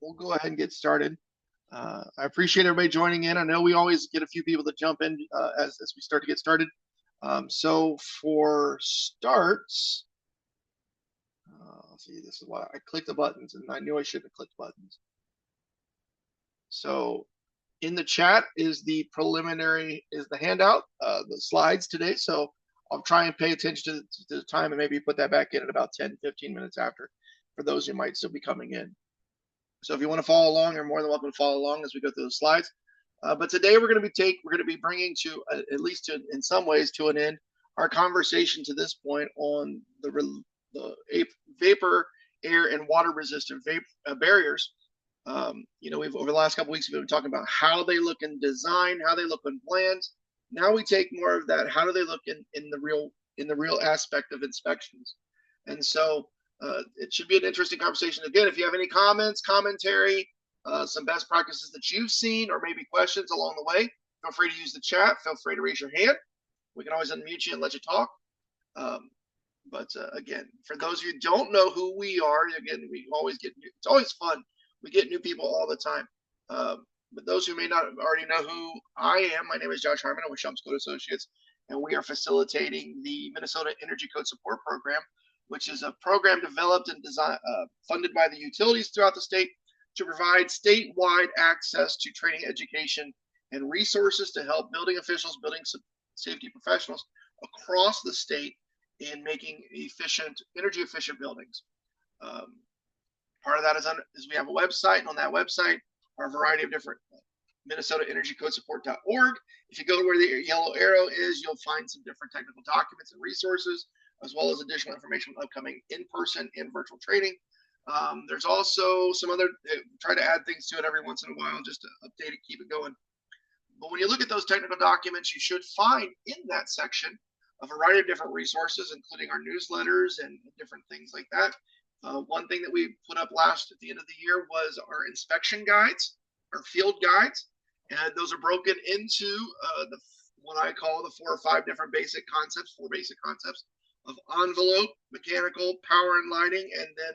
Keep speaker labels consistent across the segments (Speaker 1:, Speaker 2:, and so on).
Speaker 1: we'll go ahead and get started. I appreciate everybody joining in. I know we always get a few people to jump in as we start to get started. So for starts, let's see, this is why I clicked the buttons and I knew I shouldn't have clicked buttons. So in the chat is the handout, the slides today. So I'll try and pay attention to the time and maybe put that back in at about 10, 15 minutes after for those who might still be coming in. So if you want to follow along, you're more than welcome to follow along as we go through the slides. But today we're going to be bringing to at least to, in some ways to an end our conversation to this point on the vapor, air, and water resistant barriers. We've over the last couple of weeks we've been talking about how they look in design, how they look in plans. Now we take more of that. How do they look in the real aspect of inspections? And so it should be an interesting conversation. Again, if you have any comments, commentary, some best practices that you've seen, or maybe questions along the way, feel free to use the chat. Feel free to raise your hand. We can always unmute you and let you talk. But again, for those of you who don't know who we are, again, it's always fun. We get new people all the time. But those who may not already know who I am, my name is Josh Harmon. I'm with Shumps Code Associates, and we are facilitating the Minnesota Energy Code Support Program, which is a program developed and funded by the utilities throughout the state to provide statewide access to training, education, and resources to help building officials, building safety professionals across the state in making energy efficient buildings. Part of that is we have a website, and on that website are a variety of different Minnesota Energy Code Support.org. If you go to where the yellow arrow is, you'll find some different technical documents and resources, as well as additional information on upcoming in-person and virtual training. There's also some other, try to add things to it every once in a while just to update it, keep it going. But when you look at those technical documents, you should find in that section a variety of different resources, including our newsletters and different things like that. One thing that we put up at the end of the year was our inspection guides, our field guides, and those are broken into what I call the 4 or 5 different four basic concepts of envelope, mechanical, power and lighting, and then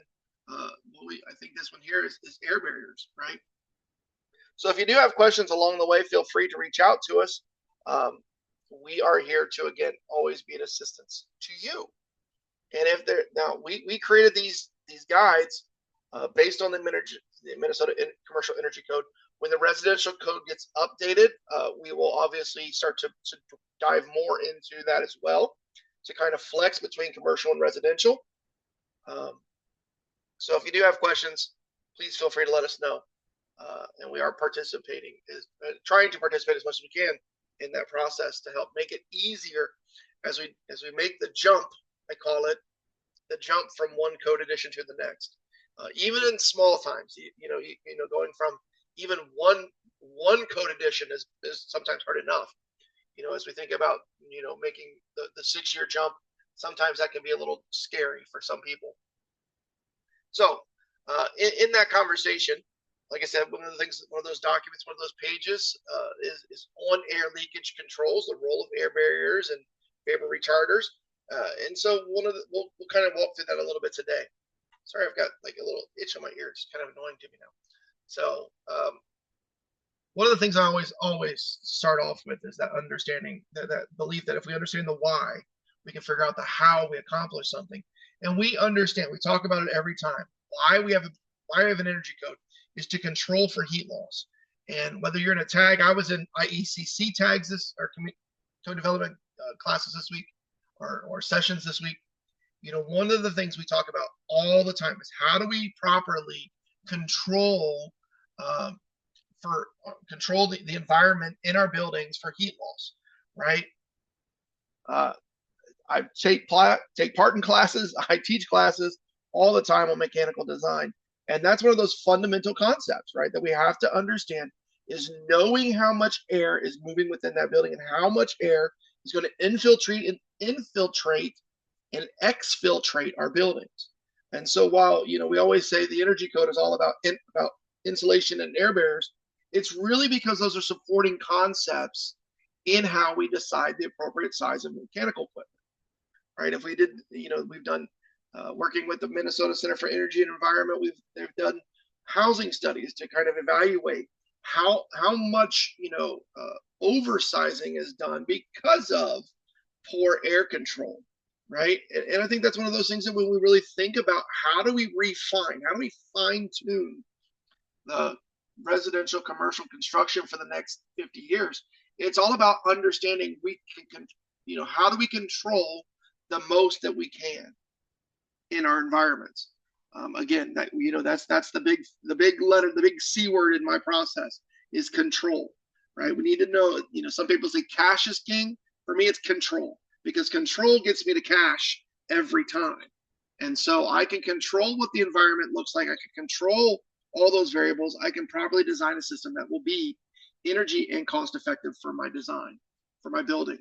Speaker 1: I think this one here is air barriers, right? So if you do have questions along the way, feel free to reach out to us. We are here to, again, always be an assistance to you. And we created these guides based on the Minnesota Commercial Energy Code. When the residential code gets updated, we will obviously start to dive more into that as well, to kind of flex between commercial and residential. So if you do have questions, please feel free to let us know. And we are trying to participate as much as we can in that process to help make it easier as we make the jump. I call it the jump from one code edition to the next. Even in small times, going from even one code edition is sometimes hard enough. As we think about making the 6-year jump, sometimes that can be a little scary for some people. So in that conversation, like I said, one of those documents, one of those pages is on air leakage controls, the role of air barriers and vapor retarders. And so we'll kind of walk through that a little bit today. Sorry, I've got like a little itch on my ear. It's kind of annoying to me now. So one of the things I always start off with is that understanding, that belief that if we understand the why, we can figure out the how we accomplish something. And we talk about it every time. Why we have an energy code is to control for heat loss. And whether you're in a tag, I was in IECC tags or code development classes this week, or sessions this week. One of the things we talk about all the time is how do we properly control the environment in our buildings for heat loss, right? I take part in classes. I teach classes all the time on mechanical design. And that's one of those fundamental concepts, right, that we have to understand, is knowing how much air is moving within that building and how much air is going to infiltrate and exfiltrate our buildings. And so while, we always say the energy code is all about insulation and air barriers, it's really because those are supporting concepts in how we decide the appropriate size of mechanical equipment, right? If we did, we've done working with the Minnesota Center for Energy and Environment, they've done housing studies to kind of evaluate how much oversizing is done because of poor air control, right? And I think that's one of those things that when we really think about how do we refine, how do we fine tune the residential commercial construction for the next 50 years, it's all about understanding how do we control the most that we can in our environments. Again, that's the big letter, the big C word in my process is control, right? We need to know, some people say cash is king. For me, it's control, because control gets me to cash every time. And so I can control what the environment looks like. I can control all those variables. I can properly design a system that will be energy and cost effective for my design, for my building.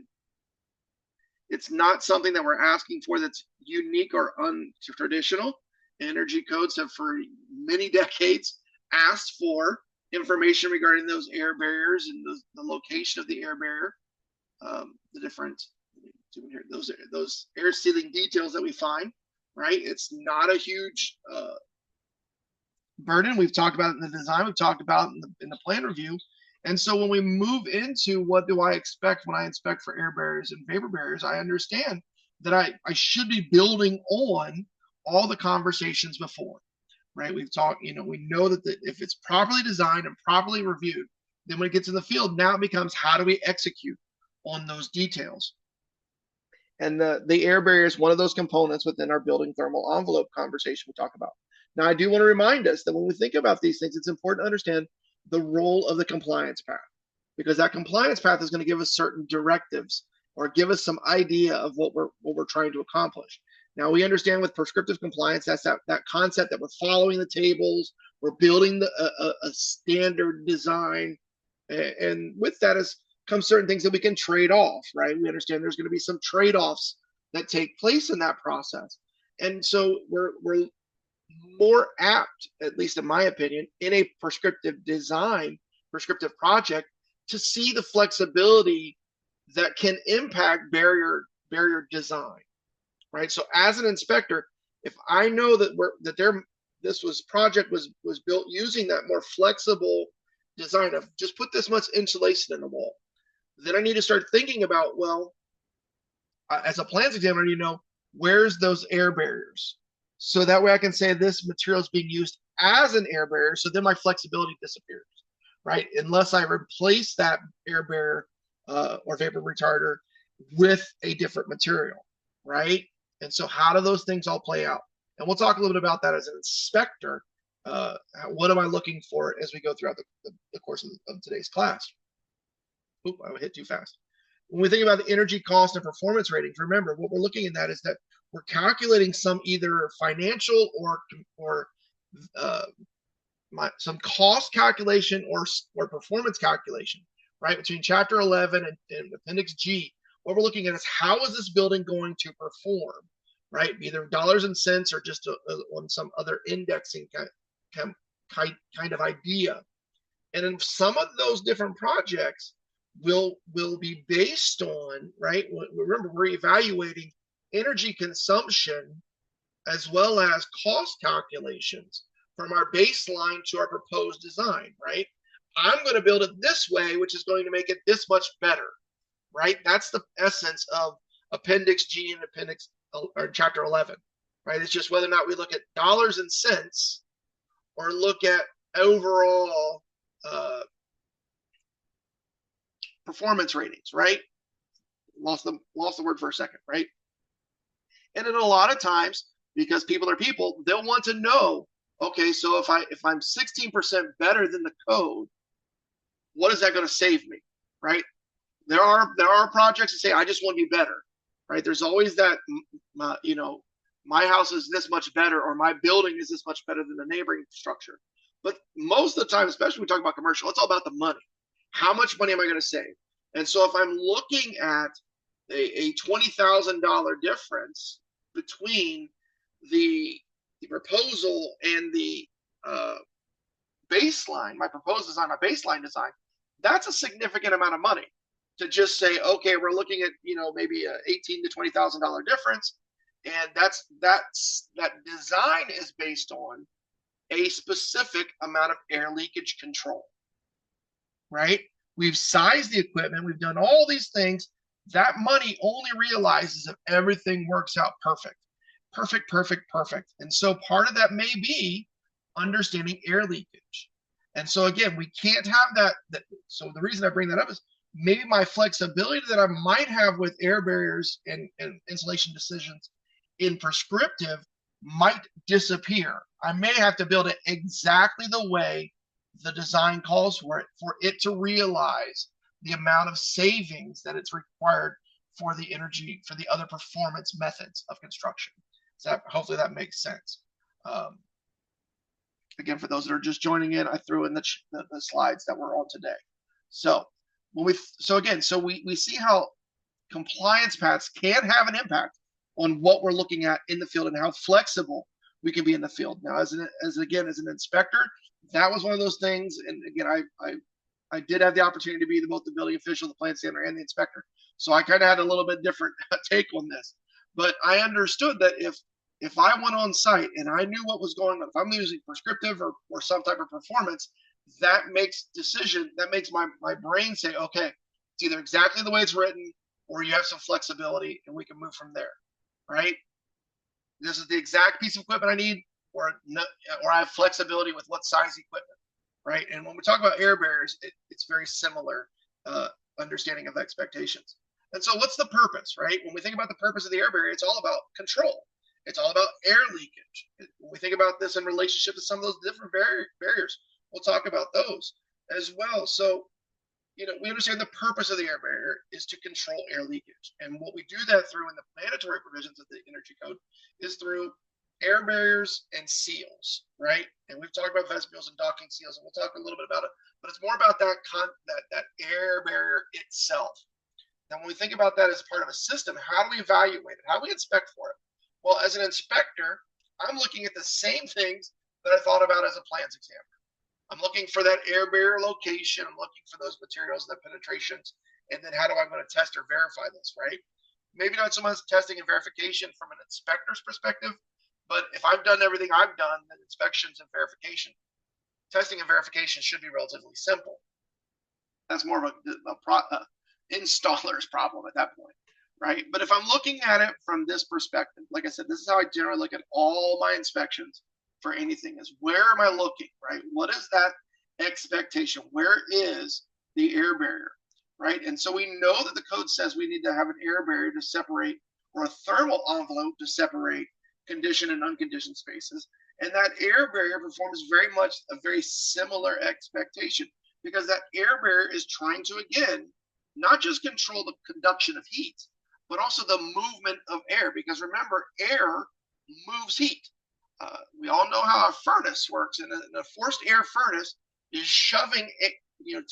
Speaker 1: It's not something that we're asking for that's unique or untraditional. Energy codes have for many decades asked for information regarding those air barriers and the location of the air barrier, the different those air sealing details that we find, right? It's not a huge burden. We've talked about it in the design. We've talked about it in the plan review. And so when we move into what do I expect when I inspect for air barriers and vapor barriers, I understand that I should be building on all the conversations before, right? We've talked, we know that if it's properly designed and properly reviewed, then when it gets in the field, now it becomes how do we execute on those details? And the air barrier is one of those components within our building thermal envelope conversation we talk about. Now, I do want to remind us that when we think about these things, it's important to understand the role of the compliance path, because that compliance path is going to give us certain directives or give us some idea of what we're trying to accomplish. Now, we understand with prescriptive compliance, that's that concept that we're following the tables, we're building a standard design, and with that comes certain things that we can trade off, right? We understand there's going to be some trade-offs that take place in that process, and so we're more apt, at least in my opinion, in a prescriptive design, prescriptive project, to see the flexibility that can impact barrier design, right? So as an inspector, if I know that this project was built using that more flexible design of just put this much insulation in the wall, then I need to start thinking about, well, as a plans examiner, where's those air barriers? So that way I can say this material is being used as an air barrier. So then my flexibility disappears, right? Unless I replace that air barrier or vapor retarder with a different material, right? And so how do those things all play out? And we'll talk a little bit about that as an inspector. What am I looking for as we go throughout the course of today's class? Oop, I hit too fast. When we think about the energy cost and performance ratings, remember what we're looking at is that we're calculating some either financial or some cost calculation or performance calculation, right? Between Chapter 11 and Appendix G, what we're looking at is how is this building going to perform, right? Either dollars and cents or just on some other indexing kind of idea. And in some of those different projects will be based on, right? Remember, we're evaluating energy consumption as well as cost calculations from our baseline to our proposed design, right? I'm going to build it this way, which is going to make it this much better, right? That's the essence of Appendix G and Chapter 11, right? It's just whether or not we look at dollars and cents or look at overall performance ratings, right? Lost the word for a second, right? And then a lot of times, because people are people, they'll want to know, okay, so if I'm 16% better than the code, what is that going to save me, right? There are projects that say I just want to be better, right? There's always that, my house is this much better or my building is this much better than the neighboring structure. But most of the time, especially when we talk about commercial, it's all about the money. How much money am I going to save? And so if I'm looking at a $20,000 difference between the proposal and the baseline, my proposed design, my baseline design, that's a significant amount of money to just say, okay, we're looking at, maybe a $18,000 to $20,000 difference. And that design is based on a specific amount of air leakage control, right? We've sized the equipment, we've done all these things. That money only realizes if everything works out perfect. Perfect, perfect, perfect. And so part of that may be understanding air leakage. And so again, we can't have that. So the reason I bring that up is maybe my flexibility that I might have with air barriers and insulation decisions in prescriptive might disappear. I may have to build it exactly the way the design calls for it to realize the amount of savings that it's required for the energy, for the other performance methods of construction. So hopefully that makes sense. Again, for those that are just joining in, I threw in the slides that were on today. So we see how compliance paths can have an impact on what we're looking at in the field and how flexible we can be in the field. Now, as an inspector, that was one of those things. And again, I did have the opportunity to be both the building official, the plant standard, and the inspector. So I kind of had a little bit different take on this. But I understood that if I went on site and I knew what was going on, if I'm using prescriptive or some type of performance, that makes my brain say, okay, it's either exactly the way it's written or you have some flexibility and we can move from there, right? This is the exact piece of equipment I need, or I have flexibility with what size equipment, right? And when we talk about air barriers, it's very similar understanding of expectations. And so what's the purpose, right? When we think about the purpose of the air barrier, it's all about control. It's all about air leakage. When we think about this in relationship to some of those different barriers, we'll talk about those as well. So, we understand the purpose of the air barrier is to control air leakage. And what we do that through in the mandatory provisions of the Energy Code is through air barriers and seals, right? And we've talked about vestibules and docking seals, and we'll talk a little bit about it, but it's more about that air barrier itself. Now, when we think about that as part of a system, how do we evaluate it? How do we inspect for it? Well, as an inspector, I'm looking at the same things that I thought about as a plans examiner. I'm looking for that air barrier location. I'm looking for those materials, the penetrations, and then how do I going to test or verify this, right? Maybe not so much testing and verification from an inspector's perspective, but if I've done everything I've done, then inspections and verification, testing and verification should be relatively simple. That's more of a installer's problem at that point, right? But if I'm looking at it from this perspective, like I said, this is how I generally look at all my inspections for anything, is where am I looking, right? What is that expectation? Where is the air barrier, right? And so we know that the code says we need to have an air barrier to separate, or a thermal envelope to separate conditioned and unconditioned spaces. And that air barrier performs very much a very similar expectation, because that air barrier is trying to, again, not just control the conduction of heat, but also the movement of air. Because remember, air moves heat. We all know how a furnace works, and a forced air furnace is shoving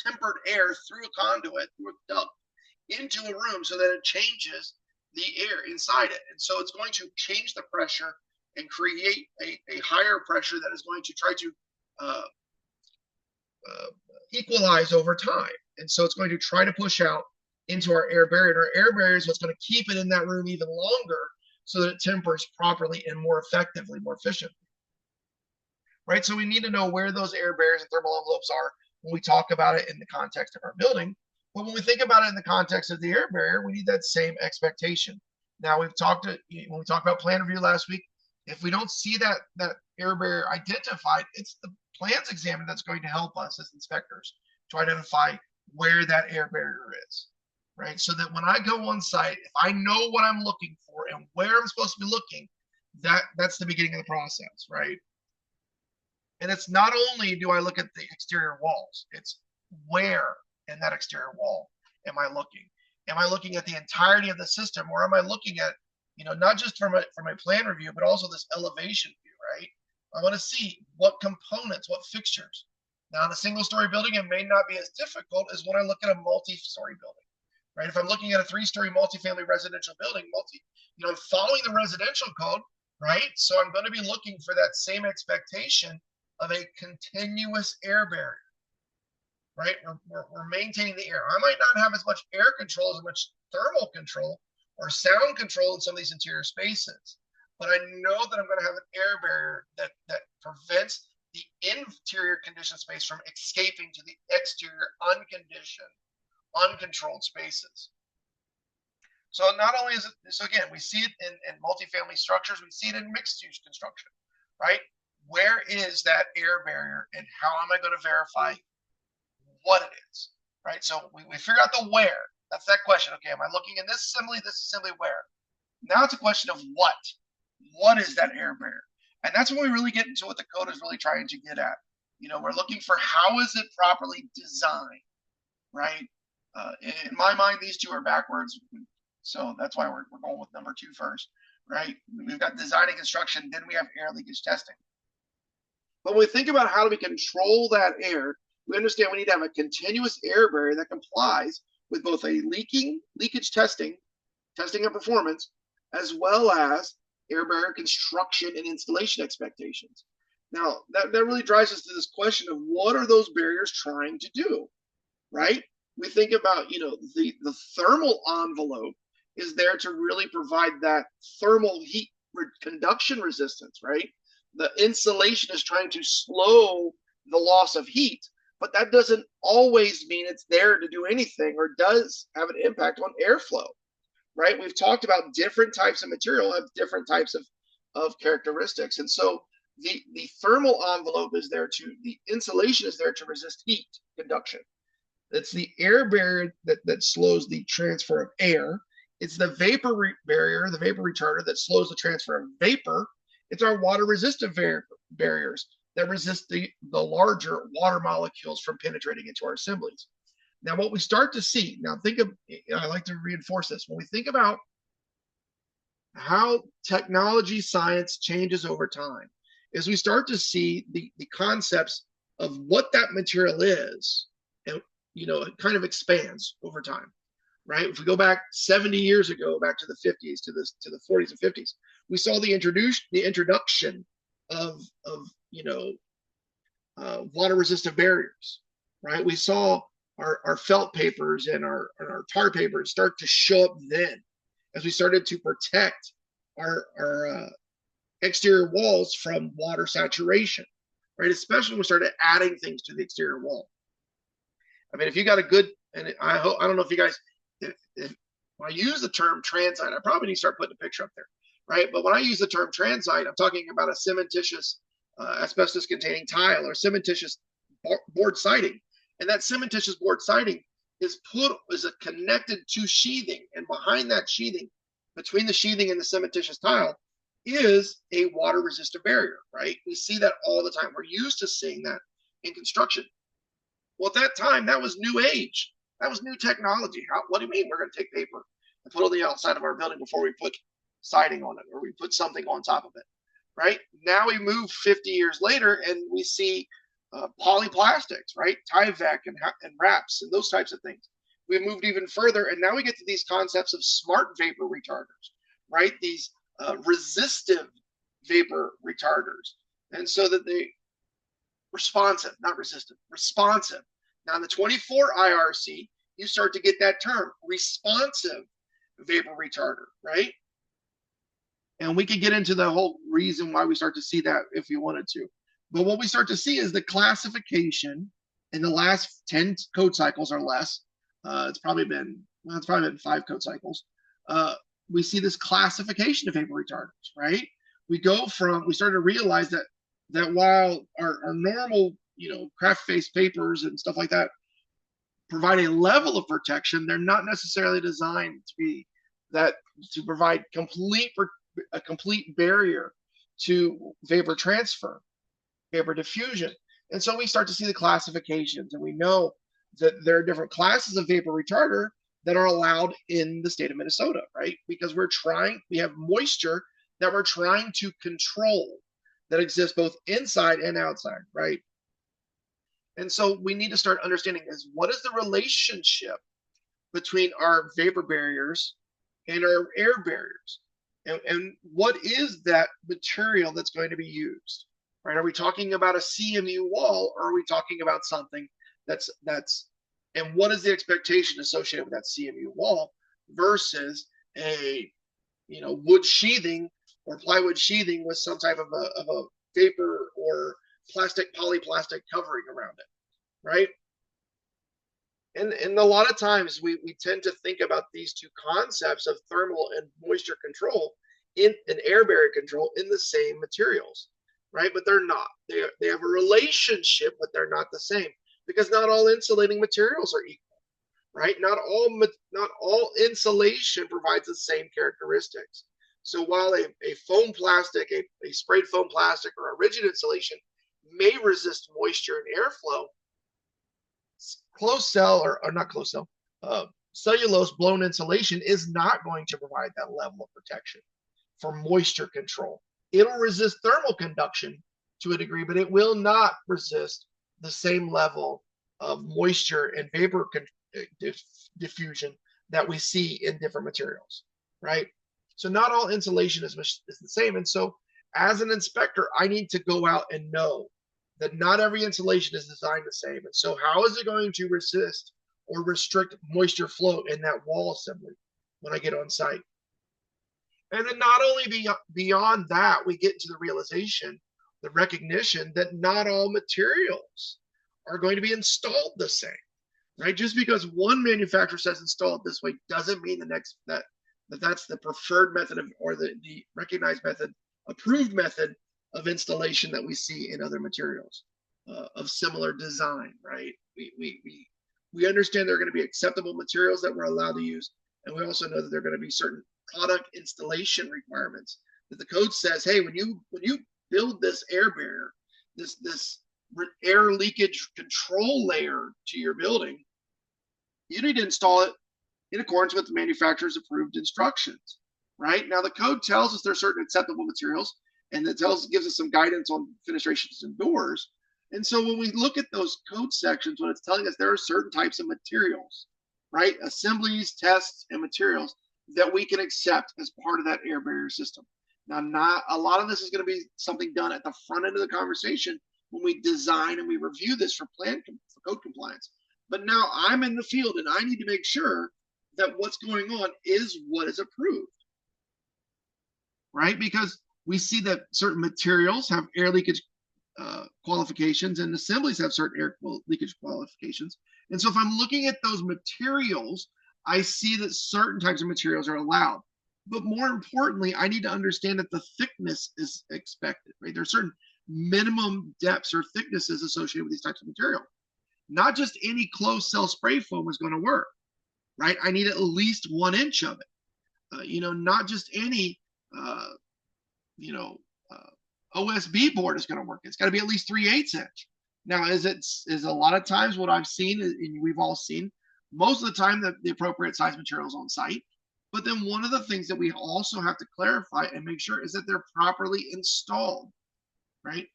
Speaker 1: tempered air through a conduit, through a duct, into a room so that it changes the air inside it. And so it's going to change the pressure and create a higher pressure that is going to try to equalize over time. And so it's going to try to push out into our air barrier. And our air barrier is what's going to keep it in that room even longer, so that it tempers properly and more effectively, more efficiently, right? So we need to know where those air barriers and thermal envelopes are when we talk about it in the context of our building. But when we think about it in the context of the air barrier, we need that same expectation. Now, when we talked about plan review last week, if we don't see that air barrier identified, it's the plans examiner that's going to help us as inspectors to identify where that air barrier is, right? So that when I go on site, if I know what I'm looking for and where I'm supposed to be looking, that's the beginning of the process, right? And it's not only do I look at the exterior walls, it's where in that exterior wall am I looking? Am I looking at the entirety of the system, or am I looking at, not just from a plan review, but also this elevation view, right? I want to see what components, what fixtures. Now, in a single-story building, it may not be as difficult as when I look at a multi-story building, right? If I'm looking at a 3-story multifamily residential building, I'm following the residential code, right? So I'm going to be looking for that same expectation of a continuous air barrier, right? We're maintaining the air. I might not have as much air control, as much thermal control or sound control in some of these interior spaces, but I know that I'm going to have an air barrier that prevents the interior conditioned space from escaping to the exterior unconditioned, uncontrolled spaces. So not only is it, so again, we see it in multifamily structures, we see it in mixed use construction, right? Where is that air barrier and how am I going to verify what it is, right? So we figure out the where. That's that question. Okay, am I looking in this assembly where? Now it's a question of what. What is that air barrier? And that's when we really get into what the code is really trying to get at. We're looking for how is it properly designed, right? In my mind, these two are backwards. So that's why we're going with number 2 first, right? We've got design and construction, then we have air leakage testing. But when we think about how do we control that air, we understand we need to have a continuous air barrier that complies with both a leakage testing and performance, as well as air barrier construction and installation expectations. Now, that really drives us to this question of what are those barriers trying to do, right? We think about, the thermal envelope is there to really provide that thermal heat conduction resistance, right? The insulation is trying to slow the loss of heat, but that doesn't always mean it's there to do anything or does have an impact on airflow, right? We've talked about different types of material have different types of characteristics. And so the thermal envelope is there the insulation is there to resist heat conduction. It's the air barrier that slows the transfer of air. It's the vapor barrier, the vapor retarder that slows the transfer of vapor. It's our water resistant barriers that resist the larger water molecules from penetrating into our assemblies. Now, what we start to see, I like to reinforce this. When we think about how technology science changes over time, is we start to see the concepts of what that material is, and it kind of expands over time, right? If we go back 70 years ago, back to the 50s, to the 40s and 50s, we saw the introduction of water resistant barriers, right? We saw our felt papers and our tar papers start to show up then as we started to protect our exterior walls from water saturation, right? Especially when we started adding things to the exterior wall. I mean, if you got a good, and I don't know if you guys, if when I use the term transite, I probably need to start putting a picture up there, right? But when I use the term transite, I'm talking about a cementitious asbestos containing tile or cementitious board siding. And that cementitious board siding is connected to sheathing. And behind that sheathing, between the sheathing and the cementitious tile, is a water resistant barrier, right? We see that all the time. We're used to seeing that in construction. Well, at that time, that was new age. That was new technology. What do you mean we're going to take paper and put it on the outside of our building before we put siding on it or we put something on top of it, right? Now we move 50 years later and we see polyplastics, right? Tyvek and wraps and those types of things. We've moved even further, and now we get to these concepts of smart vapor retarders, right? These resistive vapor retarders. And so that they responsive, not resistant, responsive. Now in the 24 IRC, you start to get that term, responsive vapor retarder, right? And we could get into the whole reason why we start to see that if we wanted to. But what we start to see is the classification in the last 10 code cycles or less. It's probably been 5 code cycles. We see this classification of vapor retardants, right? We started to realize that while our normal, craft-based papers and stuff like that provide a level of protection, they're not necessarily designed to provide a complete barrier to vapor transfer, vapor diffusion. And so we start to see the classifications, and we know that there are different classes of vapor retarder that are allowed in the state of Minnesota, right? Because we have moisture that we're trying to control that exists both inside and outside, right? And so we need to start understanding what is the relationship between our vapor barriers and our air barriers? And what is that material that's going to be used, right? Are we talking about a CMU wall, or are we talking about something and what is the expectation associated with that CMU wall versus a wood sheathing or plywood sheathing with some type of a vapor or plastic, polyplastic covering around it, right? And a lot of times we tend to think about these two concepts of thermal and moisture control in an air barrier control in the same materials, right? But they're not. They have a relationship, but they're not the same because not all insulating materials are equal, right? Not all insulation provides the same characteristics. So while a foam plastic, a sprayed foam plastic, or a rigid insulation may resist moisture and airflow, closed cell or not closed cell, cellulose blown insulation is not going to provide that level of protection for moisture control. It'll resist thermal conduction to a degree, but it will not resist the same level of moisture and vapor diffusion that we see in different materials, right? So not all insulation is the same. And so as an inspector, I need to go out and know that not every insulation is designed the same. And so how is it going to resist or restrict moisture flow in that wall assembly when I get on site? And then not only beyond that, we get to the realization, the recognition that not all materials are going to be installed the same, right? Just because one manufacturer says install it this way doesn't mean the next that's the preferred method of, or the recognized method, approved method of installation that we see in other materials of similar design, right? We understand there are going to be acceptable materials that we're allowed to use, and we also know that there are going to be certain product installation requirements that the code says, hey, when you build this air barrier, this air leakage control layer to your building, you need to install it in accordance with the manufacturer's approved instructions, right? Now the code tells us there are certain acceptable materials, and it gives us some guidance on fenestrations and doors. And so when we look at those code sections, when it's telling us there are certain types of materials, right? Assemblies, tests, and materials that we can accept as part of that air barrier system. Now, not a lot of this is going to be something done at the front end of the conversation when we design and we review this for code compliance. But now I'm in the field and I need to make sure that what's going on is what is approved, right? Because we see that certain materials have air leakage qualifications and assemblies have certain air leakage qualifications. And so if I'm looking at those materials, I see that certain types of materials are allowed. But more importantly, I need to understand that the thickness is expected, right? There are certain minimum depths or thicknesses associated with these types of material. Not just any closed cell spray foam is going to work, right? I need at least 1 inch of it. Not just any, OSB board is going to work. It's got to be at least 3/8 inch. Now, is a lot of times what I've seen, and we've all seen, most of the time the appropriate size materials on site. But then one of the things that we also have to clarify and make sure is that they're properly installed, right?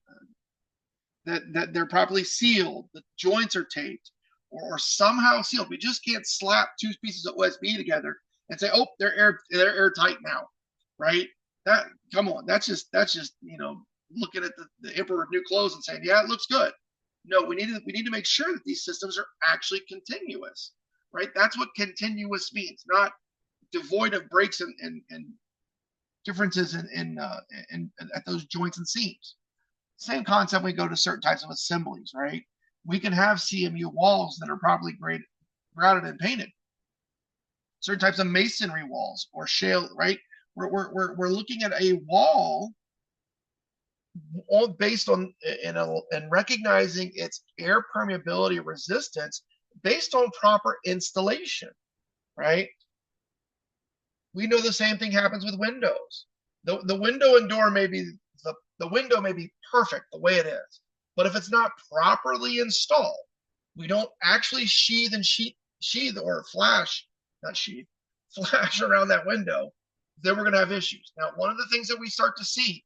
Speaker 1: That they're properly sealed, the joints are taped, or somehow sealed. We just can't slap 2 pieces of OSB together and say, oh, they're airtight now, right? Come on, that's just looking at the emperor of new clothes and saying, yeah, it looks good. No, we need to make sure that these systems are actually continuous, right? That's what continuous means, not devoid of breaks and differences in at those joints and seams. Same concept when we go to certain types of assemblies, right? We can have CMU walls that are properly grouted and painted. Certain types of masonry walls or shale, right? We're looking at a wall all based on and recognizing its air permeability resistance based on proper installation, right? We know the same thing happens with windows. The window and door may be the window may be perfect the way it is, but if it's not properly installed, we don't actually sheathe or flash around that window, then we're going to have issues. Now, one of the things that we start to see,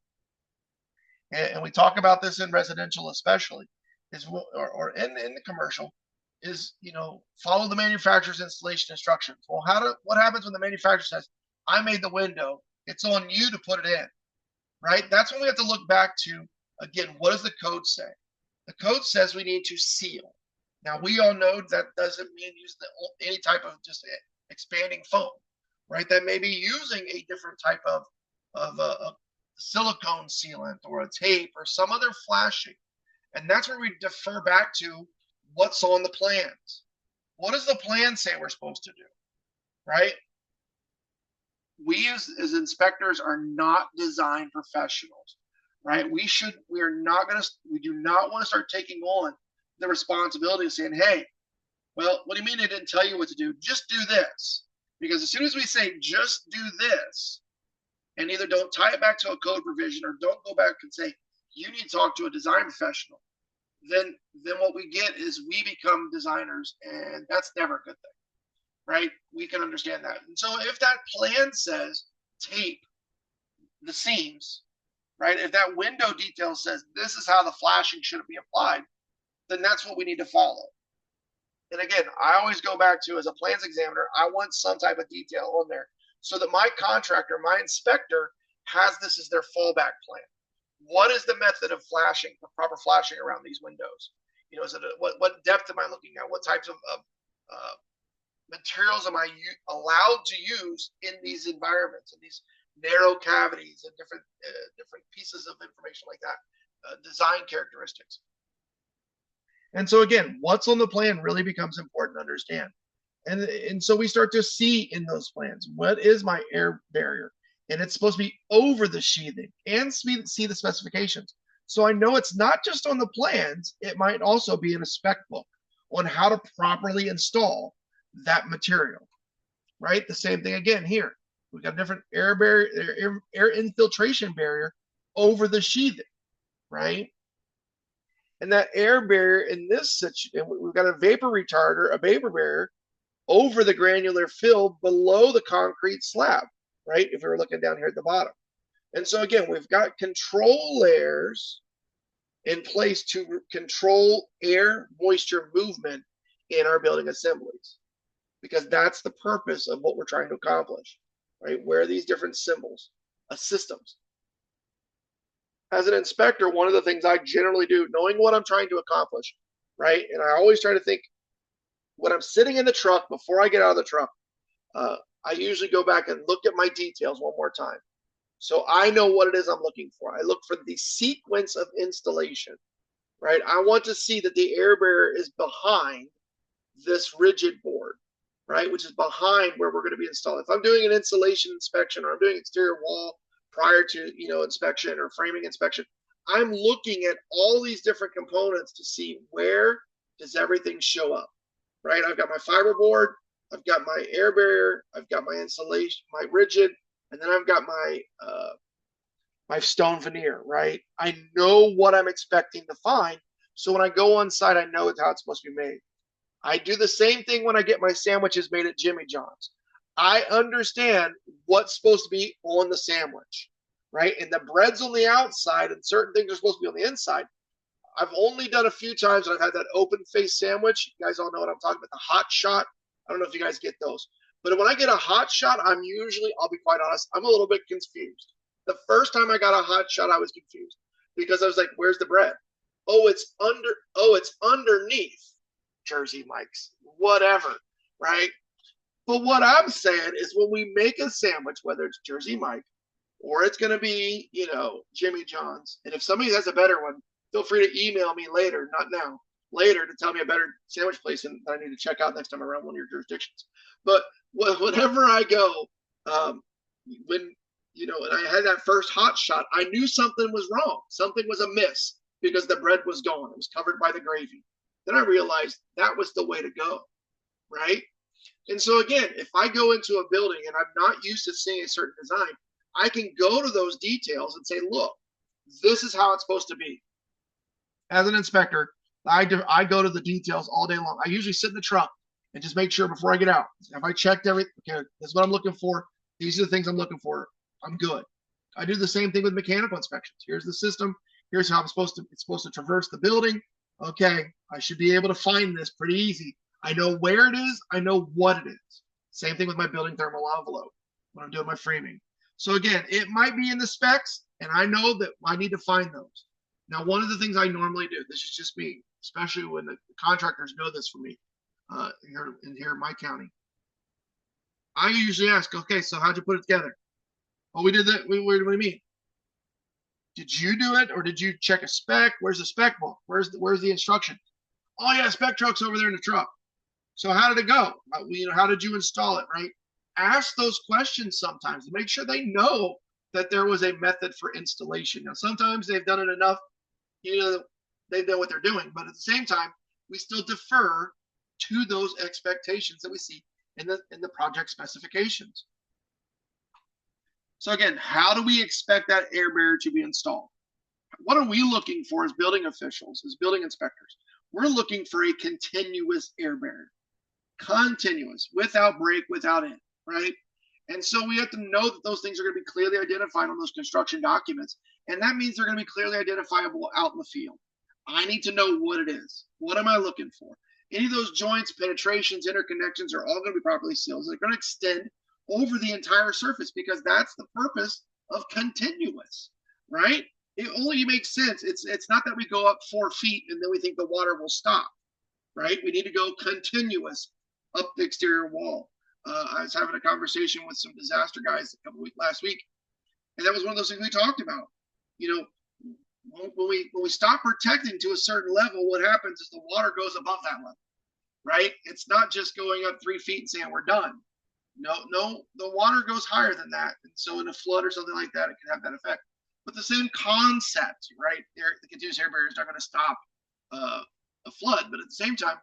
Speaker 1: and we talk about this in residential especially, is or in the commercial, is follow the manufacturer's installation instructions. Well, what happens when the manufacturer says, I made the window, it's on you to put it in, right? That's when we have to look back to, again, what does the code say? The code says we need to seal. Now, we all know that doesn't mean use any type of just expanding foam, right? That may be using a different type of a silicone sealant or a tape or some other flashing. And that's where we defer back to what's on the plans. What does the plan say we're supposed to do? Right? We as inspectors are not design professionals, right? We do not want to start taking on the responsibility of saying, hey, well, what do you mean I didn't tell you what to do? Just do this. Because as soon as we say just do this, and either don't tie it back to a code provision or don't go back and say, you need to talk to a design professional, then what we get is we become designers, and that's never a good thing, right? We can understand that. And so if that plan says tape the seams, right? If that window detail says this is how the flashing should be applied, then that's what we need to follow. And again, I always go back to, as a plans examiner, I want some type of detail on there so that my contractor, my inspector, has this as their fallback plan. What is the method of flashing, the proper flashing around these windows? You know, is it what depth am I looking at? What types of materials am I allowed to use in these environments, in these narrow cavities and different pieces of information like that, design characteristics. And so again, what's on the plan really becomes important to understand. And so we start to see in those plans, what is my air barrier? And it's supposed to be over the sheathing and see the specifications. So I know it's not just on the plans, it might also be in a spec book on how to properly install that material, right? The same thing again here. We've got a different air barrier, air infiltration barrier over the sheathing, right? And that air barrier in this situation, we've got a vapor retarder, a vapor barrier over the granular fill below the concrete slab, right? If we were looking down here at the bottom. And so again, we've got control layers in place to control air moisture movement in our building assemblies, because that's the purpose of what we're trying to accomplish, right? Where are these different symbols, systems. As an inspector, one of the things I generally do, knowing what I'm trying to accomplish, right? And I always try to think, when I'm sitting in the truck, before I get out of the truck, I usually go back and look at my details one more time. So I know what it is I'm looking for. I look for the sequence of installation, right? I want to see that the air barrier is behind this rigid board, right? Which is behind where we're going to be installed. If I'm doing an insulation inspection or I'm doing exterior wall prior to, inspection or framing inspection, I'm looking at all these different components to see where does everything show up, right? I've got my fiberboard, I've got my air barrier, I've got my insulation, my rigid, and then I've got my stone veneer, right? I know what I'm expecting to find. So when I go on site, I know how it's supposed to be made. I do the same thing when I get my sandwiches made at Jimmy John's. I understand what's supposed to be on the sandwich, right? And the bread's on the outside and certain things are supposed to be on the inside. I've only done a few times when I've had that open face sandwich. You guys all know what I'm talking about, the hot shot. I don't know if you guys get those. But when I get a hot shot, I'll be quite honest, I'm a little bit confused. The first time I got a hot shot, I was confused because I was like, where's the bread? Oh, it's underneath Jersey Mike's, whatever, right? But what I'm saying is when we make a sandwich, whether it's Jersey Mike or it's going to be, Jimmy John's, and if somebody has a better one, feel free to email me later, not now, later, to tell me a better sandwich place that I need to check out next time around one of your jurisdictions. But whenever I go, when, and I had that first hot shot, I knew something was wrong. Something was amiss because the bread was gone. It was covered by the gravy. Then I realized that was the way to go, right? And so again, if I go into a building and I'm not used to seeing a certain design, I can go to those details and say, look, this is how it's supposed to be. As an inspector, I go to the details all day long. I usually sit in the truck and just make sure before I get out. Have I checked everything? Okay, this is what I'm looking for. These are the things I'm looking for. I'm good. I do the same thing with mechanical inspections. Here's the system. Here's how it's supposed to traverse the building. Okay, I should be able to find this pretty easy. I know where it is. I know what it is. Same thing with my building thermal envelope when I'm doing my framing. So again, it might be in the specs, and I know that I need to find those. Now, one of the things I normally do, this is just me, especially when the contractors know this for me here in my county. I usually ask, okay, so how'd you put it together? Oh, we did that. What do you mean? Did you do it, or did you check a spec? Where's the spec book? Where's the instruction? Oh yeah, spec truck's over there in the truck. So how did it go? How did you install it, right? Ask those questions sometimes to make sure they know that there was a method for installation. Now, sometimes they've done it enough, they know what they're doing, but at the same time, we still defer to those expectations that we see in the project specifications. So again, how do we expect that air barrier to be installed? What are we looking for as building officials, as building inspectors? We're looking for a continuous air barrier. Continuous, without break, without end, right? And so we have to know that those things are going to be clearly identified on those construction documents. And that means they're going to be clearly identifiable out in the field. I need to know what it is. What am I looking for? Any of those joints, penetrations, interconnections are all going to be properly sealed. So they're going to extend over the entire surface because that's the purpose of continuous, right? It only makes sense. It's not that we go up 4 feet and then we think the water will stop, right? We need to go continuous up the exterior wall. I was having a conversation with some disaster guys last week, and that was one of those things we talked about. When we stop protecting to a certain level, what happens is the water goes above that level, right? It's not just going up 3 feet and saying we're done. No, the water goes higher than that, and so in a flood or something like that, it can have that effect. But the same concept, right? The continuous air barrier is not going to stop a flood, but at the same time,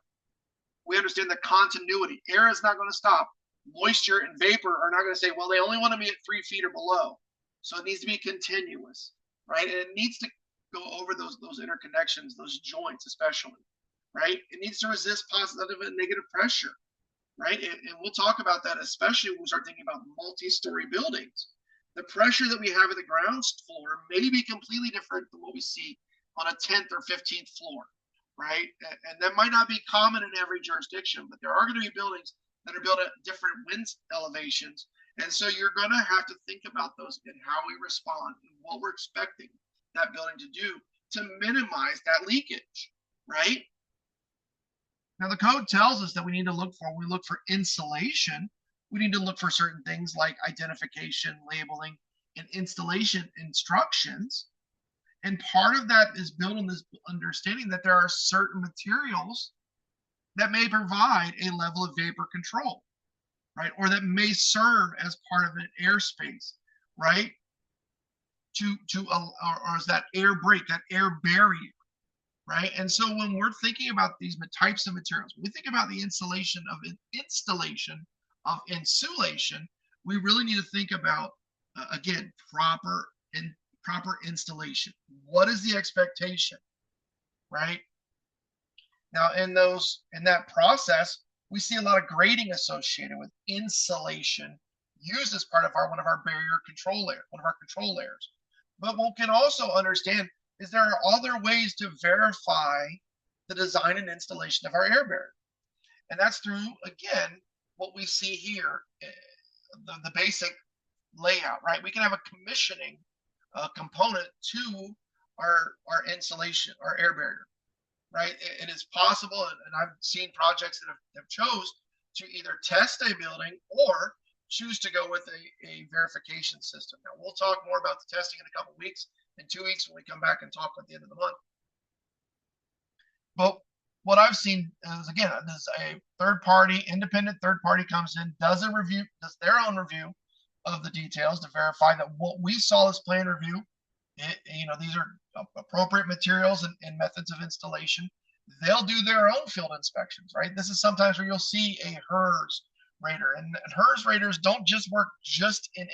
Speaker 1: we understand the continuity. Air is not going to stop. Moisture and vapor are not going to say, well, they only want to be at 3 feet or below. So it needs to be continuous, right? And it needs to go over those interconnections, those joints especially, right? It needs to resist positive and negative pressure, right? And we'll talk about that, especially when we start thinking about multi-story buildings. The pressure that we have at the ground floor may be completely different than what we see on a 10th or 15th floor, right? And that might not be common in every jurisdiction, but there are going to be buildings that are built at different wind elevations. And so you're going to have to think about those and how we respond and what we're expecting that building to do to minimize that leakage, right? Now, the code tells us that we need to look for insulation. We need to look for certain things like identification, labeling, and installation instructions. And part of that is built on this understanding that there are certain materials that may provide a level of vapor control, right? Or that may serve as part of an airspace, right? Or is that air break, that air barrier, right? And so when we're thinking about these types of materials, when we think about the installation of insulation, we really need to think about, again, proper installation. What is the expectation, right? Now, in that process, we see a lot of grading associated with insulation used as part of one of our control layers. But what we can also understand is there are other ways to verify the design and installation of our air barrier. And that's through, again, what we see here, the basic layout, right? We can have a commissioning component to our insulation, our air barrier, right? It is possible, and I've seen projects that have chose to either test a building or choose to go with a verification system. Now, we'll talk more about the testing in a couple of weeks, in 2 weeks when we come back and talk at the end of the month. But what I've seen is, again, there's a independent third party comes in, does their own review of the details to verify that what we saw as plan review, these are appropriate materials and methods of installation. They'll do their own field inspections, right? This is sometimes where you'll see a HERS rater, and HERS raters don't just work in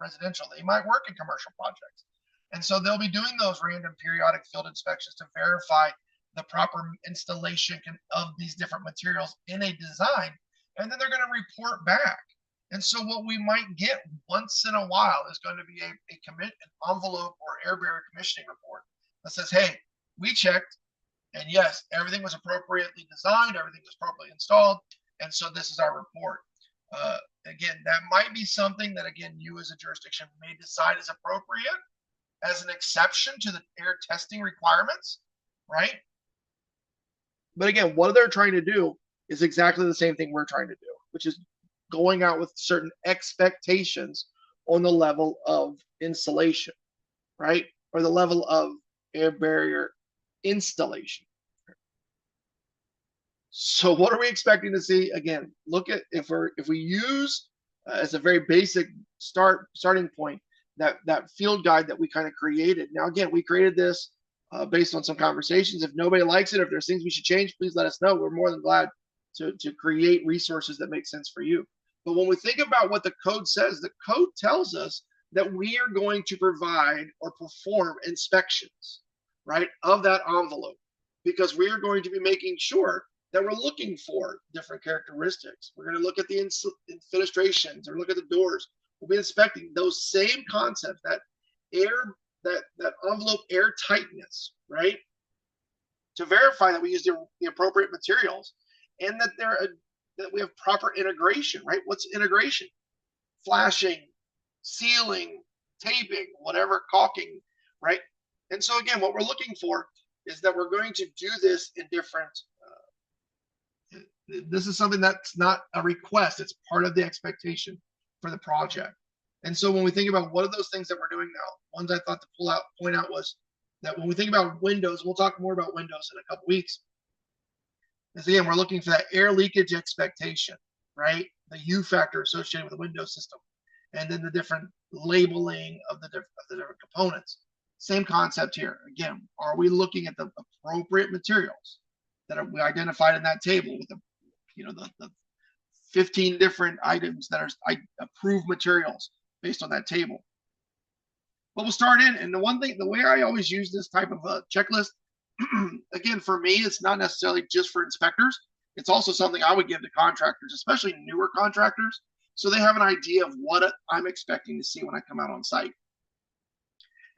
Speaker 1: residential. They might work in commercial projects. And so they'll be doing those random periodic field inspections to verify the proper installation of these different materials in a design, and then they're going to report back. And so what we might get once in a while is going to be an envelope or air barrier commissioning report that says, hey, we checked, and yes, everything was appropriately designed, everything was properly installed, and so this is our report. Again, that might be something that, again, you as a jurisdiction may decide is appropriate as an exception to the air testing requirements, right? But again, what they're trying to do is exactly the same thing we're trying to do, which is going out with certain expectations on the level of insulation, right? or the level of air barrier installation. So what are we expecting to see? Again, look at if we use as a very basic starting point that field guide that we kind of created. Now again, we created this based on some conversations. If nobody likes it, if there's things we should change, please let us know. We're more than glad to create resources that make sense for you. But when we think about what the code says, the code tells us that we are going to provide or perform inspections, right, of that envelope, because we are going to be making sure that we're looking for different characteristics. We're going to look at the fenestrations or look at the doors. We'll be inspecting those same concepts, that air, that envelope air tightness, right? To verify that we use the appropriate materials and that that we have proper integration, right? What's integration? Flashing, sealing, taping, whatever, caulking, right? And so again, what we're looking for is that we're going to do this in different this is something that's not a request, it's part of the expectation for the project. And so when we think about what are those things that we're doing now, ones I thought to point out was that when we think about windows, we'll talk more about windows in a couple weeks. Is again, we're looking for that air leakage expectation, right? The U factor associated with the window system, and then the different labeling of the different components. Same concept here. Again, are we looking at the appropriate materials that we identified in that table with the 15 different items that are approved materials based on that table? But we'll start in, and the way I always use this type of a checklist, again, for me, it's not necessarily just for inspectors. It's also something I would give to contractors, especially newer contractors, so they have an idea of what I'm expecting to see when I come out on site.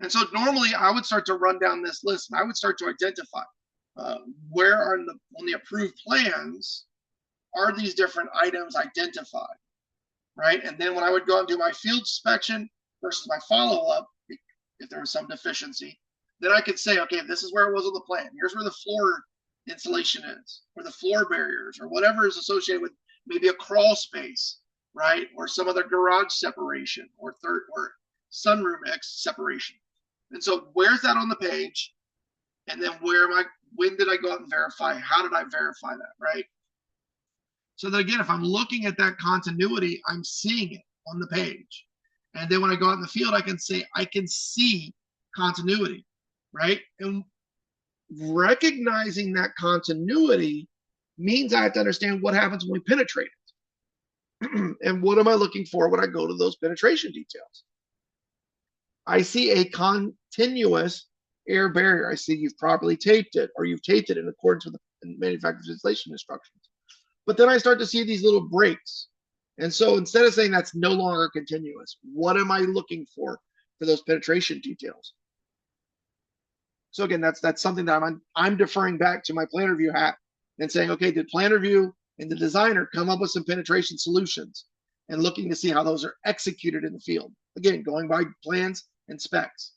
Speaker 1: And so normally I would start to run down this list, and I would start to identify where on the approved plans are these different items identified, right? And then when I would go and do my field inspection versus my follow-up, if there was some deficiency, then I could say, okay, this is where it was on the plan. Here's where the floor insulation is, or the floor barriers, or whatever is associated with maybe a crawl space, right? Or some other garage separation, or sunroom separation. And so where's that on the page? And then when did I go out and verify? How did I verify that, right? So that again, if I'm looking at that continuity, I'm seeing it on the page. And then when I go out in the field, I can say, I can see continuity, right? And recognizing that continuity means I have to understand what happens when we penetrate it. And what am I looking for when I go to those penetration details? I see a continuous air barrier. I see you've properly taped it, or you've taped it in accordance with the manufacturer's installation instructions. But then I start to see these little breaks. And so instead of saying that's no longer continuous, what am I looking for those penetration details? So again, that's something that I'm deferring back to my plan review hat and saying, okay, did plan review and the designer come up with some penetration solutions, and looking to see how those are executed in the field? Again, going by plans and specs.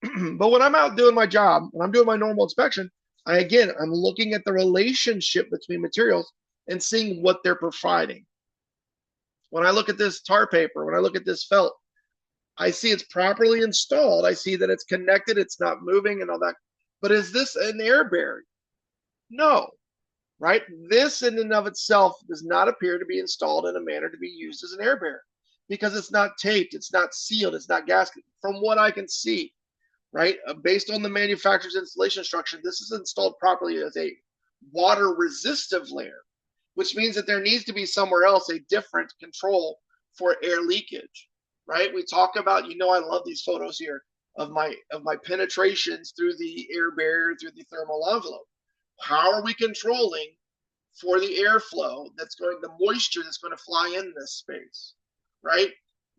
Speaker 1: But when I'm out doing my job, when I'm doing my normal inspection, I'm looking at the relationship between materials and seeing what they're providing. When I look at this tar paper, when I look at this felt, I see it's properly installed. I see that it's connected, it's not moving and all that. But is this an air barrier? No, right? This in and of itself does not appear to be installed in a manner to be used as an air barrier, because it's not taped, it's not sealed, it's not gasketed. From what I can see, right, based on the manufacturer's installation instruction, this is installed properly as a water resistive layer, which means that there needs to be somewhere else a different control for air leakage, right? We talk about, I love these photos here of my penetrations through the air barrier, through the thermal envelope. How are we controlling for the airflow the moisture that's going to fly in this space, right?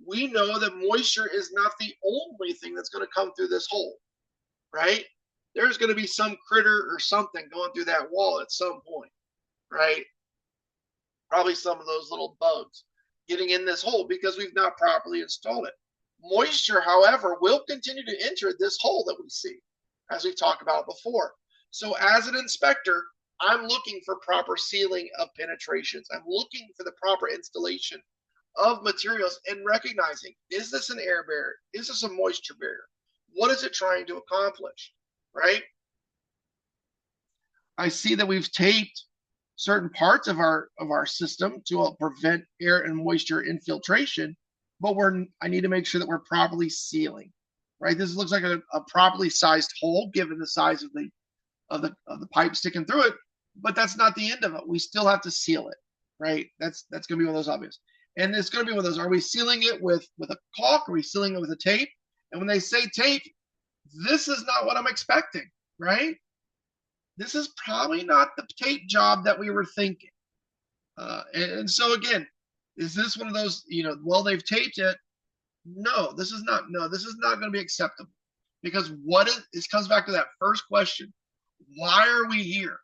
Speaker 1: We know that moisture is not the only thing that's going to come through this hole, right? There's going to be some critter or something going through that wall at some point, right? Probably some of those little bugs getting in this hole because we've not properly installed it. Moisture, however, will continue to enter this hole that we see, as we've talked about before. So as an inspector, I'm looking for proper sealing of penetrations. I'm looking for the proper installation of materials and recognizing, is this an air barrier? Is this a moisture barrier? What is it trying to accomplish, right? I see that we've taped certain parts of our system to prevent air and moisture infiltration, but I need to make sure that we're properly sealing, right? This looks like a properly sized hole given the size of the pipe sticking through it, but that's not the end of it. We still have to seal it, right? That's going to be one of those obvious, and it's going to be one of those. Are we sealing it with a caulk? Are we sealing it with a tape? And when they say tape, this is not what I'm expecting, right? This is probably not the tape job that we were thinking. And so again, is this one of those, well, they've taped it. No, this is not. No, this is not going to be acceptable because this comes back to that first question. Why are we here?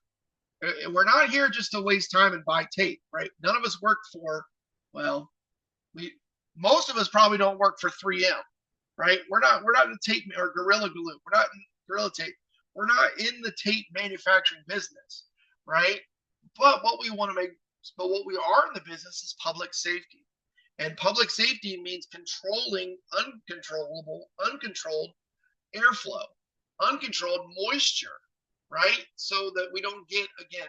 Speaker 1: We're not here just to waste time and buy tape, right? None of us work for, well, most of us probably don't work for 3M, right? We're not in tape or Gorilla Glue. We're not in Gorilla Tape. We're not in the tape manufacturing business, right? But what we want to make, but what we are in the business is public safety. And public safety means controlling uncontrolled airflow, uncontrolled moisture, right? So that we don't get, again,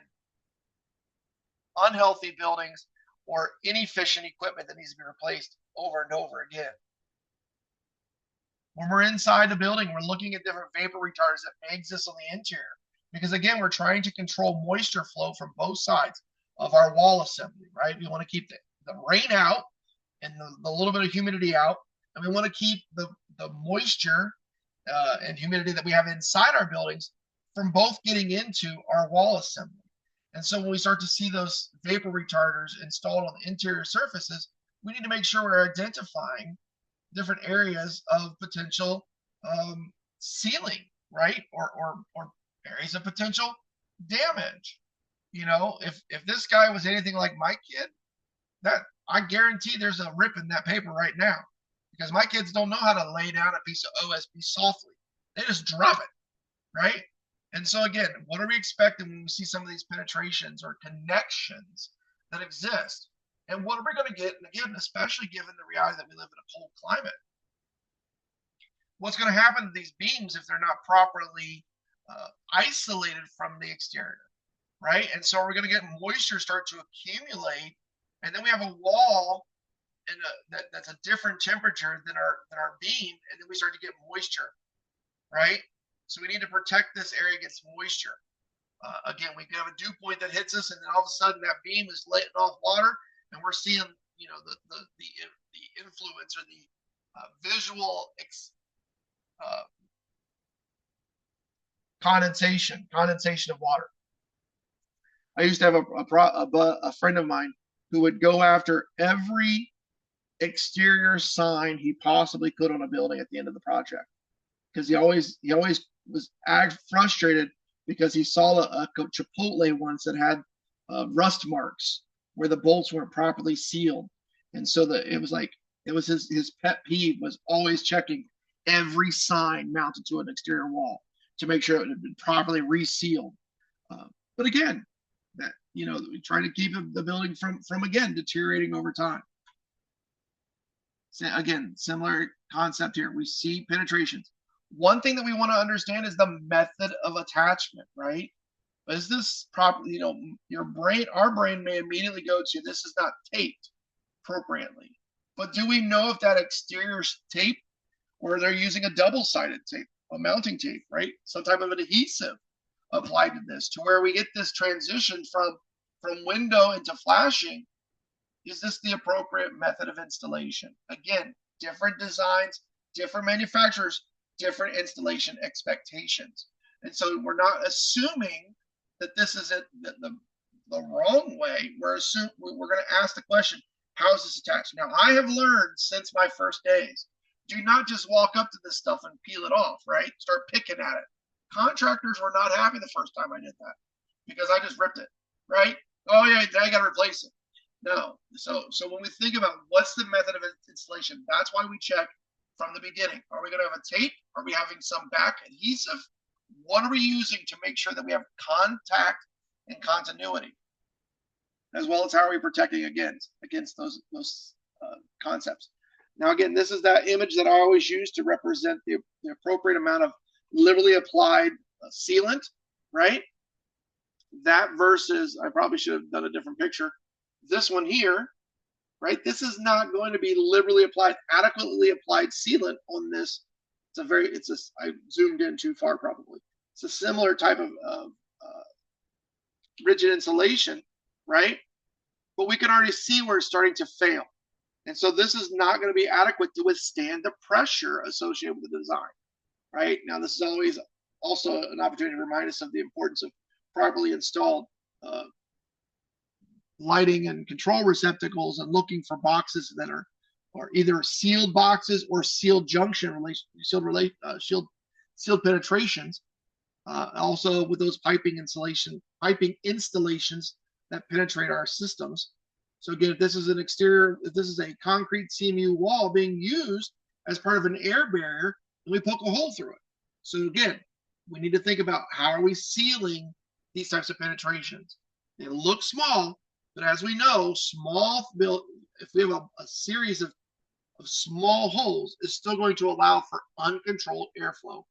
Speaker 1: unhealthy buildings or inefficient equipment that needs to be replaced over and over again. When we're inside the building, we're looking at different vapor retarders that may exist on the interior. Because again, we're trying to control moisture flow from both sides of our wall assembly, right? We want to keep the rain out and the little bit of humidity out. And we want to keep the moisture and humidity that we have inside our buildings from both getting into our wall assembly. And so when we start to see those vapor retarders installed on the interior surfaces, we need to make sure we're identifying different areas of potential sealing, right? Or areas of potential damage. If this guy was anything like my kid, that I guarantee there's a rip in that paper right now because my kids don't know how to lay down a piece of OSB softly. They just drop it, right? And so again, what are we expecting when we see some of these penetrations or connections that exist? And what are we going to get? And again, especially given the reality that we live in a cold climate, what's going to happen to these beams if they're not properly isolated from the exterior, right? And so we're going to get moisture start to accumulate, and then we have a wall that's a different temperature than our beam, and then we start to get moisture, right? So we need to protect this area against moisture. Again, we can have a dew point that hits us, and then all of a sudden that beam is letting off water, and we're seeing, the influence or the visual condensation of water. I used to have a friend of mine who would go after every exterior sign he possibly could on a building at the end of the project because he always was frustrated because he saw a Chipotle once that had rust marks where the bolts weren't properly sealed, and so it was his pet peeve was always checking every sign mounted to an exterior wall to make sure it had been properly resealed. But again, that trying to keep the building from again deteriorating over time. So again, similar concept here. We see penetrations. One thing that we want to understand is the method of attachment, right? Is this properly, our brain may immediately go to this is not taped appropriately. But do we know if that exterior tape or they're using a double-sided tape, a mounting tape, right? Some type of an adhesive applied to this to where we get this transition from window into flashing. Is this the appropriate method of installation? Again, different designs, different manufacturers, different installation expectations. And so we're not assuming that this is the wrong way. We're going to ask the question, how is this attached? Now, I have learned since my first days, do not just walk up to this stuff and peel it off, right? Start picking at it. Contractors were not happy the first time I did that because I just ripped it, right? Oh yeah, I got to replace it. No. So when we think about what's the method of installation, that's why we check from the beginning. Are we going to have a tape? Are we having some back adhesive? What are we using to make sure that we have contact and continuity? As well as how are we protecting against those concepts? Now, again, this is that image that I always use to represent the appropriate amount of liberally applied sealant, right? That versus, I probably should have done a different picture. This one here, right? This is not going to be liberally applied, adequately applied sealant on this. I zoomed in too far probably. It's a similar type of rigid insulation, right? But we can already see where it's starting to fail. And so this is not going to be adequate to withstand the pressure associated with the design, right? Now, this is always also an opportunity to remind us of the importance of properly installed lighting and control receptacles and looking for boxes that are either sealed boxes or sealed junction sealed penetrations. Also with those piping installations that penetrate our systems. So again, if this is a concrete CMU wall being used as part of an air barrier, then we poke a hole through it. So again, we need to think about how are we sealing these types of penetrations. They look small, but as we know, if we have a series of small holes, is still going to allow for uncontrolled airflow.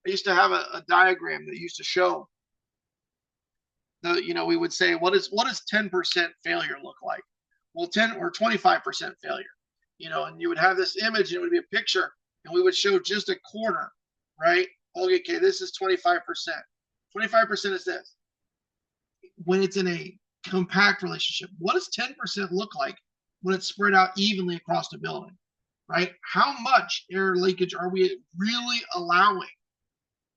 Speaker 1: I used to have a diagram that used to show we would say, what does 10% failure look like? Well, 10 or 25% failure, and you would have this image and it would be a picture and we would show just a corner, right? Okay, this is 25%. 25% is this. When it's in a compact relationship, what does 10% look like when it's spread out evenly across the building, right? How much air leakage are we really allowing?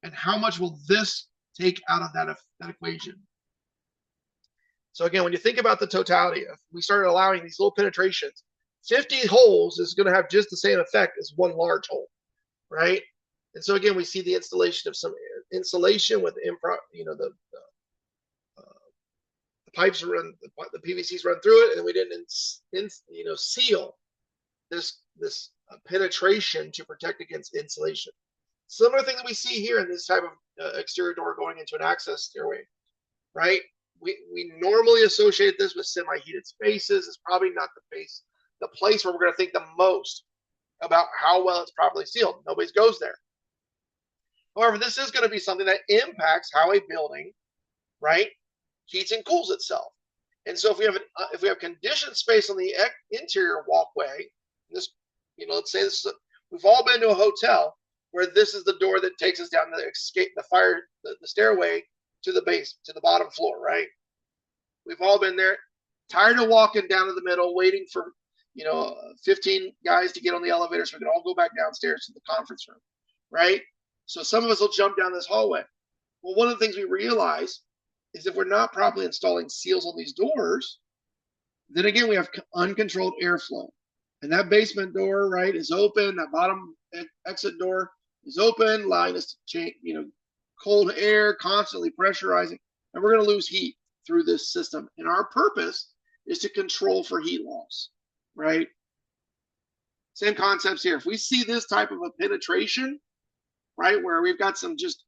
Speaker 1: And how much will this take out of that equation? So again, when you think about the totality, if we started allowing these little penetrations, 50 holes is going to have just the same effect as one large hole, right? And so again, we see the installation of some insulation with the pipes run, the PVCs run through it, and we didn't seal this penetration to protect against insulation. Similar thing that we see here in this type of exterior door going into an access stairway, right? We normally associate this with semi-heated spaces. It's probably not the place where we're going to think the most about how well it's properly sealed. Nobody goes there. However, this is going to be something that impacts how a building, right, heats and cools itself. And so if we have conditioned space on the interior walkway, let's say we've all been to a hotel where this is the door that takes us down the stairway to the base, to the bottom floor, right? We've all been there, tired of walking down to the middle, waiting for 15 guys to get on the elevator so we can all go back downstairs to the conference room, right? So some of us will jump down this hallway. Well, one of the things we realize is if we're not properly installing seals on these doors, then again, we have uncontrolled airflow. And that basement door, right, is open. That bottom exit door is open, allowing us to change, cold air, constantly pressurizing, and we're going to lose heat through this system. And our purpose is to control for heat loss, right? Same concepts here. If we see this type of a penetration, right, where we've got some just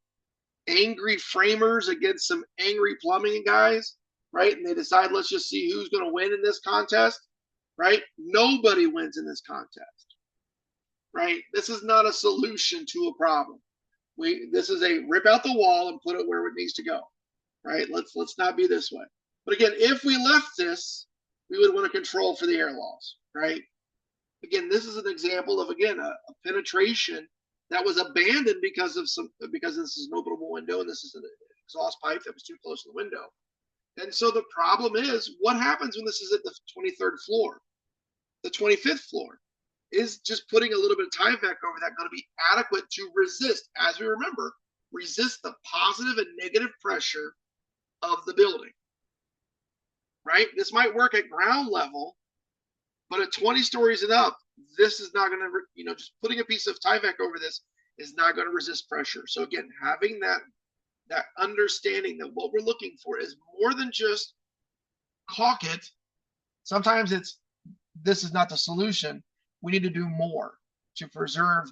Speaker 1: angry framers against some angry plumbing guys, right, and they decide, let's just see who's going to win in this contest, right? Nobody wins in this contest, right? This is not a solution to a problem. This is a rip out the wall and put it where it needs to go, right? Let's not be this way. But again, if we left this, we would want to control for the air loss, right? Again, this is an example of a penetration that was abandoned because this is an openable window and this is an exhaust pipe that was too close to the window. And so the problem is, what happens when this is at the 23rd floor, the 25th floor? Is just putting a little bit of Tyvek over that going to be adequate to resist, as we remember, resist the positive and negative pressure of the building, right? This might work at ground level, but at 20 stories and up, this is not going to, just putting a piece of Tyvek over this is not going to resist pressure. So again, having that understanding that what we're looking for is more than just caulk it. Sometimes this is not the solution. We need to do more to preserve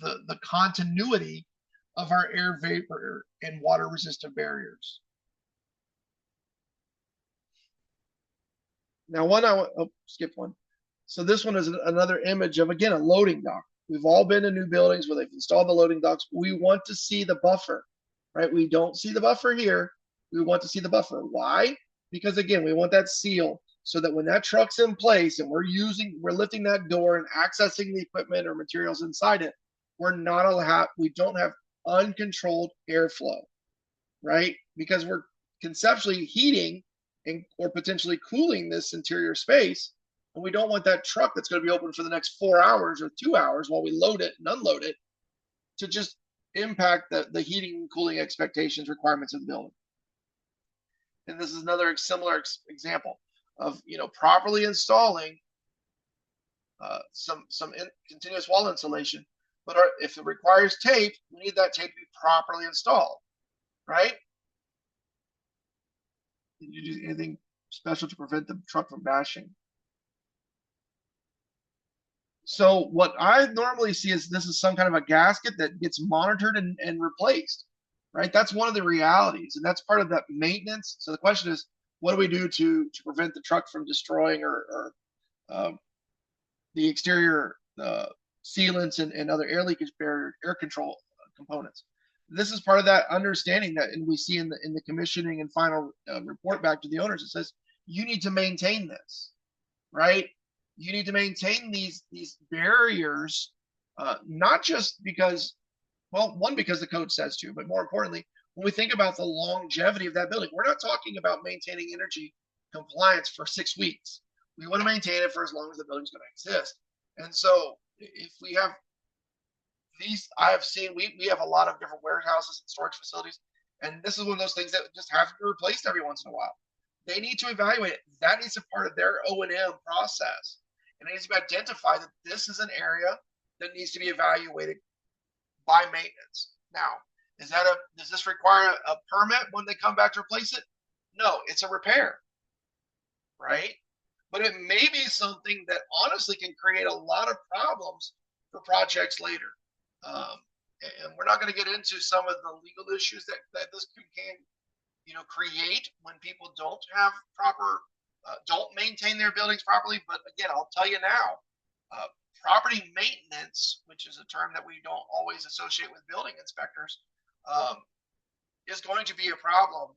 Speaker 1: the continuity of our air vapor and water resistant barriers. Now, skip one. So this one is another image of, again, a loading dock. We've all been in new buildings where they've installed the loading docks. We want to see the buffer, right? We don't see the buffer here. We want to see the buffer. Why? Because again, we want that seal so that when that truck's in place and we're lifting that door and accessing the equipment or materials inside it, we don't have uncontrolled airflow, right? Because we're conceptually heating or potentially cooling this interior space. And we don't want that truck that's going to be open for the next 4 hours or 2 hours while we load it and unload it to just impact the heating and cooling expectations requirements of the building. And this is another similar example of properly installing some continuous wall insulation. But if it requires tape, we need that tape to be properly installed, right? Did you do anything special to prevent the truck from bashing? So what I normally see is this is some kind of a gasket that gets monitored and replaced, right? That's one of the realities, and that's part of that maintenance. So the question is, what do we do to prevent the truck from destroying or the exterior sealants and other air leakage barrier, air control components? This is part of that understanding that, and we see in the commissioning and final report back to the owners. It says you need to maintain this, right? You need to maintain these barriers, not just because, well, one, because the code says to, but more importantly, when we think about the longevity of that building, we're not talking about maintaining energy compliance for 6 weeks. We want to maintain it for as long as the building's going to exist. And so if we have these, I have seen, we have a lot of different warehouses and storage facilities, and this is one of those things that just have to be replaced every once in a while. They need to evaluate it. That needs to be part of their O&M process. And it needs to be identified that this is an area that needs to be evaluated by maintenance. Now, does this require a permit when they come back to replace it? No, it's a repair, right? But it may be something that honestly can create a lot of problems for projects later. And we're not going to get into some of the legal issues that this can create when people don't have don't maintain their buildings properly. But again, I'll tell you now, property maintenance, which is a term that we don't always associate with building inspectors, is going to be a problem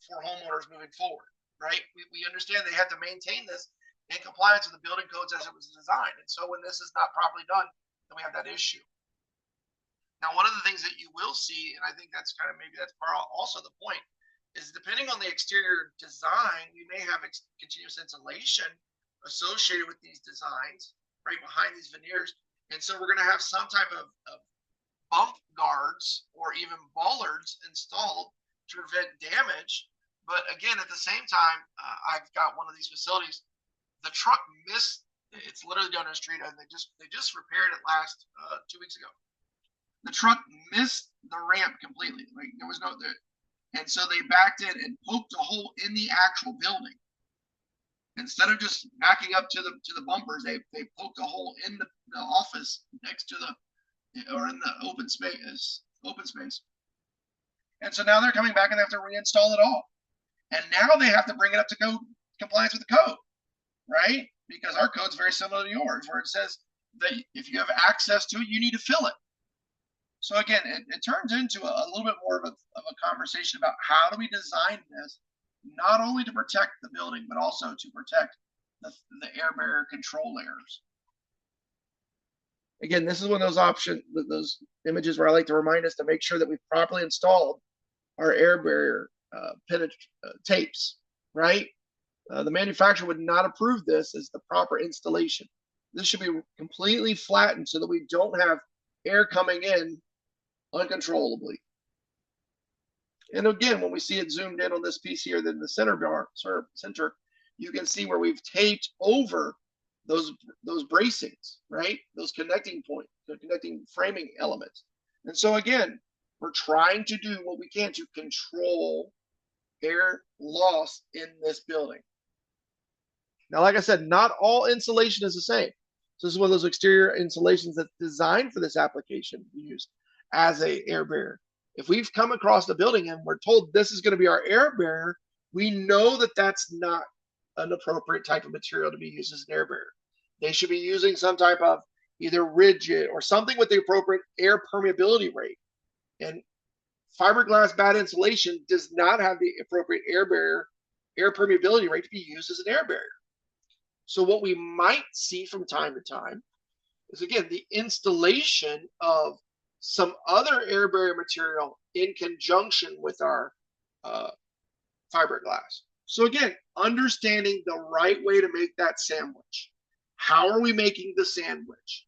Speaker 1: for homeowners moving forward, right? We understand they have to maintain this in compliance with the building codes as it was designed. And so when this is not properly done, then we have that issue. Now, one of the things that you will see, and I think that's also the point, is depending on the exterior design, we may have continuous insulation associated with these designs right behind these veneers. And so we're going to have some type of bump guards or even bollards installed to prevent damage. But again, at the same time, I've got one of these facilities. The truck missed. It's literally down the street, and they just repaired it last 2 weeks ago. The truck missed the ramp completely. Like there was no there. And so they backed in and poked a hole in the actual building. Instead of just backing up to the bumpers, they poked a hole in the office next to or in the open space. And so now they're coming back and they have to reinstall it all. And now they have to bring it up to compliance with the code, right? Because our code's very similar to yours, where it says that if you have access to it, you need to fill it. So again, it turns into a little bit more of a conversation about how do we design this, not only to protect the building, but also to protect the air barrier control layers. Again, this is one of those images where I like to remind us to make sure that we've properly installed our air barrier tapes, right? The manufacturer would not approve this as the proper installation. This should be completely flattened so that we don't have air coming in uncontrollably. And again, when we see it zoomed in on this piece here, then the center, you can see where we've taped over those bracings, right? Those connecting points, the connecting framing elements. And so again, we're trying to do what we can to control air loss in this building. Now, like I said, not all insulation is the same. So this is one of those exterior insulations that's designed for this application to be used as a air barrier. If we've come across the building and we're told this is going to be our air barrier, we know that that's not an appropriate type of material to be used as an air barrier. They should be using some type of either rigid or something with the appropriate air permeability rate. And fiberglass bad insulation does not have the appropriate air permeability rate to be used as an air barrier. So what we might see from time to time is, again, the installation of some other air barrier material in conjunction with our fiberglass. So again, understanding the right way to make that sandwich. How are we making the sandwich?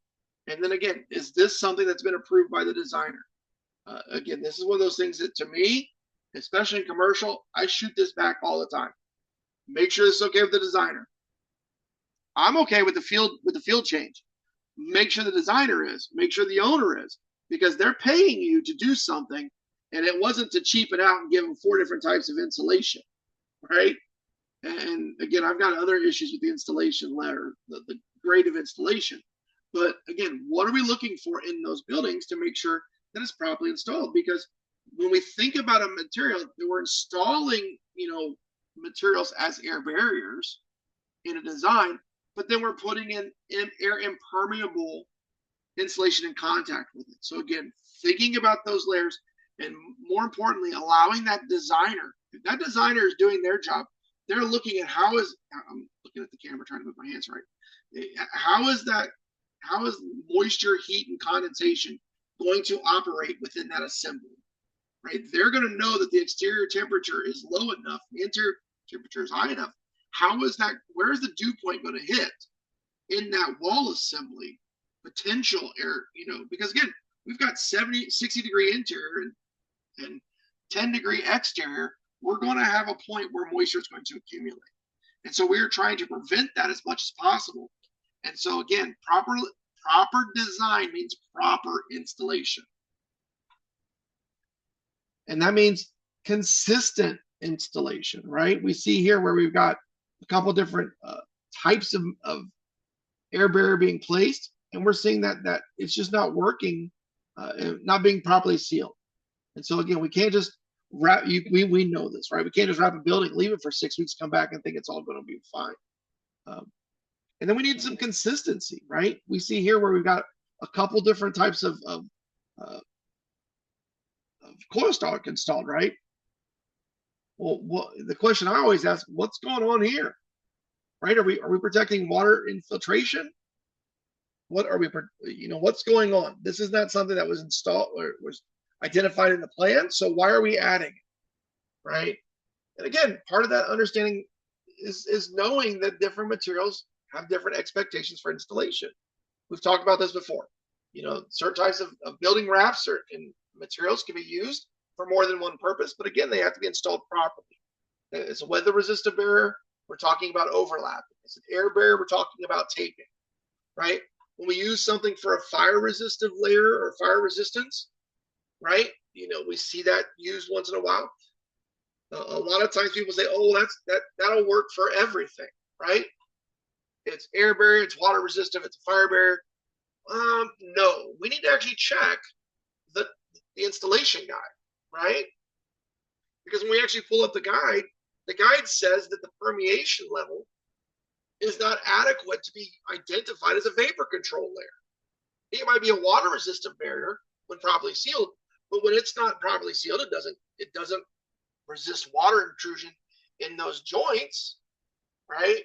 Speaker 1: And then again, is this something that's been approved by the designer? Again, this is one of those things that, to me, especially in commercial, I shoot this back all the time. Make sure this is okay with the designer. I'm okay with the field change. Make sure the designer is. Make sure the owner is, because they're paying you to do something, and it wasn't to cheapen out and give them 4 different types of insulation, right? And again, I've got other issues with the installation layer, the grade of installation. But again, what are we looking for in those buildings to make sure that it's properly installed? Because when we think about a material, we're installing, materials as air barriers in a design, but then we're putting in air impermeable insulation in contact with it. So again, thinking about those layers, and more importantly, allowing that designer, if that designer is doing their job, they're looking at I'm looking at the camera trying to move my hands right. How is moisture, heat, and condensation going to operate within that assembly, right? They're going to know that the exterior temperature is low enough, the interior temperature is high enough. Where is the dew point going to hit in that wall assembly? Potential air, because again, we've got 60 degree interior and 10 degree exterior. We're going to have a point where moisture is going to accumulate. And so we're trying to prevent that as much as possible. And so again, proper design means proper installation. And that means consistent installation, right? We see here where we've got a couple different types of air barrier being placed, and we're seeing that it's just not working, not being properly sealed. And so again, we can't just we know this, right? We can't just wrap a building, leave it for 6 weeks, come back and think it's all going to be fine. And then we need some consistency, right? We see here where we've got a couple different types of coil stock installed, right? Well, the question I always ask, what's going on here, right? Are we protecting water infiltration? What are we, what's going on? This is not something that was installed or was identified in the plan. So why are we adding it, right? And again, part of that understanding is knowing that different materials have different expectations for installation. We've talked about this before. Certain types of building wraps and materials can be used for more than one purpose, but again, they have to be installed properly. It's a weather resistant barrier. We're talking about overlapping. It's an air barrier. We're talking about taping, right? When we use something for a fire resistive layer or fire resistance, right? We see that used once in a while. A lot of times people say, "Oh, that'll work for everything," right? It's air barrier, it's water resistive, it's a fire barrier. No, we need to actually check the installation guide, right? Because when we actually pull up the guide says that the permeation level is not adequate to be identified as a vapor control layer. It might be a water resistant barrier when properly sealed, but when it's not properly sealed, it doesn't resist water intrusion in those joints, right?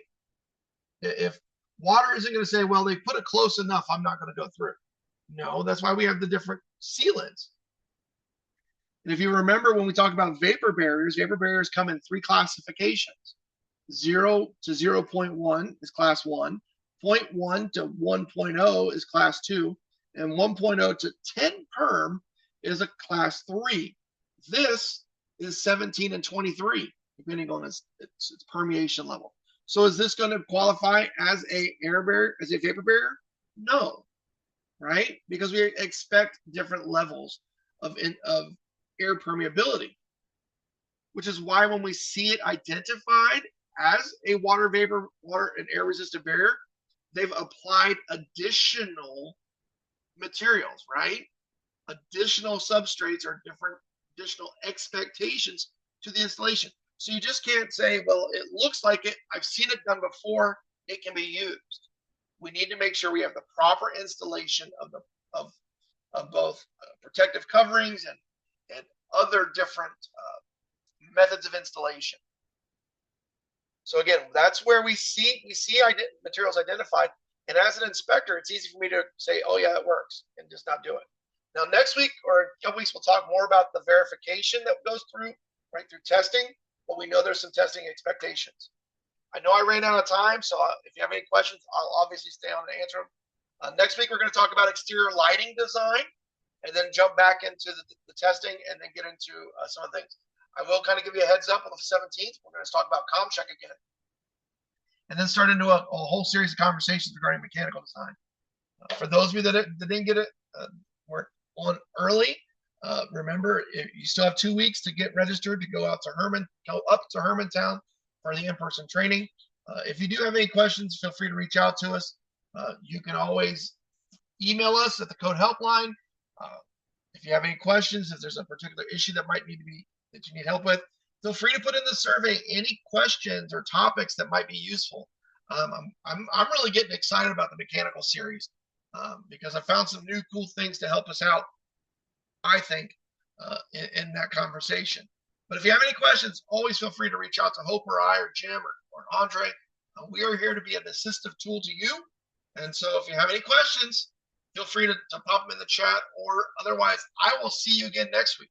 Speaker 1: If water isn't going to say, well, they put it close enough, I'm not going to go through. No, that's why we have the different sealants. And if you remember when we talk about vapor barriers come in 3 classifications. 0 to 0.1 is class 1, 0.1 to 1.0 is class 2, and 1.0 to 10 perm is a class 3. This is 17 and 23, depending on its permeation level. So is this going to qualify as a air barrier, as a vapor barrier? No, right? Because we expect different levels of air permeability, which is why when we see it identified as a water and air resistant barrier, they've applied additional materials, right? Additional substrates or different additional expectations to the installation So you just can't say, well, it looks like it. I've seen it done before. It can be used. We need to make sure we have the proper installation of the of both protective coverings and other different methods of installation. So again, that's where we see materials identified, and as an inspector, it's easy for me to say, "Oh yeah, it works," and just not do it. Now, next week or a couple weeks, we'll talk more about the verification that goes through through testing, but we know there's some testing expectations. I know I ran out of time, so if you have any questions, I'll obviously stay on and answer them. Next week, we're going to talk about exterior lighting design, and then jump back into the testing, and then get into some of the things. I will kind of give you a heads up on the 17th. We're going to talk about CommCheck again, and then start into a whole series of conversations regarding mechanical design. For those of you that didn't get it, we're on early. Remember, you still have 2 weeks to get registered to go up to Hermantown for the in-person training. If you do have any questions, feel free to reach out to us. You can always email us at the code helpline. If you have any questions, if there's a particular issue that you need help with, feel free to put in the survey any questions or topics that might be useful. I'm really getting excited about the mechanical series because I found some new cool things to help us out, I think, in that conversation. But if you have any questions, always feel free to reach out to Hope or I or Jim or Andre. We are here to be an assistive tool to you. And so if you have any questions, feel free to pop them in the chat, or otherwise, I will see you again next week.